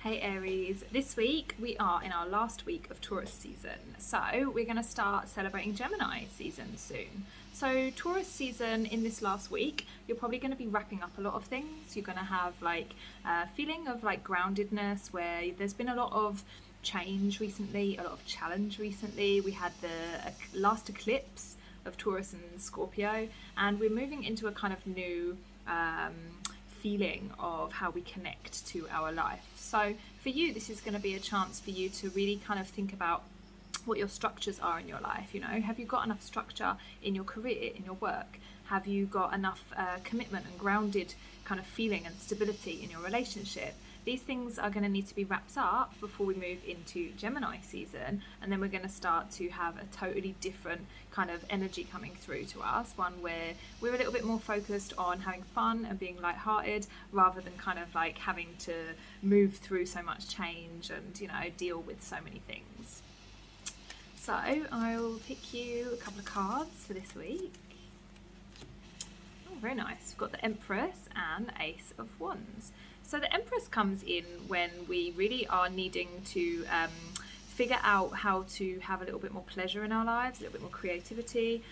Hey Aries, this week we are in our last week of Taurus season, so we're going to start celebrating Gemini season soon. So Taurus season in this last week, you're probably going to be wrapping up a lot of things. You're going to have like a feeling of like groundedness where there's been a lot of change recently, a lot of challenge recently. We had the last eclipse of Taurus and Scorpio, and we're moving into a kind of new feeling of how we connect to our life. So for you, this is going to be a chance for you to really kind of think about what your structures are in your life. You know, have you got enough structure in your career, in your work? Have you got enough commitment and grounded kind of feeling and stability in your relationship? These things are going to need to be wrapped up before we move into Gemini season, and then we're going to start to have a totally different kind of energy coming through to us, one where we're a little bit more focused on having fun and being lighthearted rather than kind of like having to move through so much change and, you know, deal with so many things. So I'll pick you a couple of cards for this week. Oh, very nice. We've got the Empress and Ace of Wands. So the Empress comes in when we really are needing to figure out how to have a little bit more pleasure in our lives, a little bit more creativity,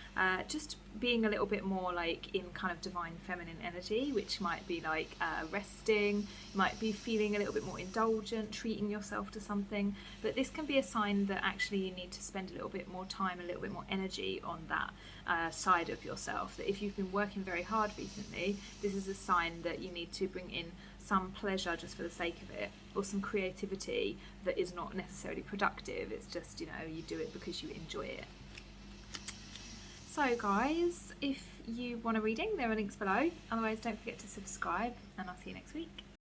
just being a little bit more like in kind of divine feminine energy, which might be like resting, you might be feeling a little bit more indulgent, treating yourself to something. But this can be a sign that actually you need to spend a little bit more time, a little bit more energy on that side of yourself. That if you've been working very hard recently, this is a sign that you need to bring in some pleasure just for the sake of it, or some creativity that is not necessarily productive. It's just, you know, you do it because you enjoy it. So guys, if you want a reading, there are links below. Otherwise, don't forget to subscribe, and I'll see you next week.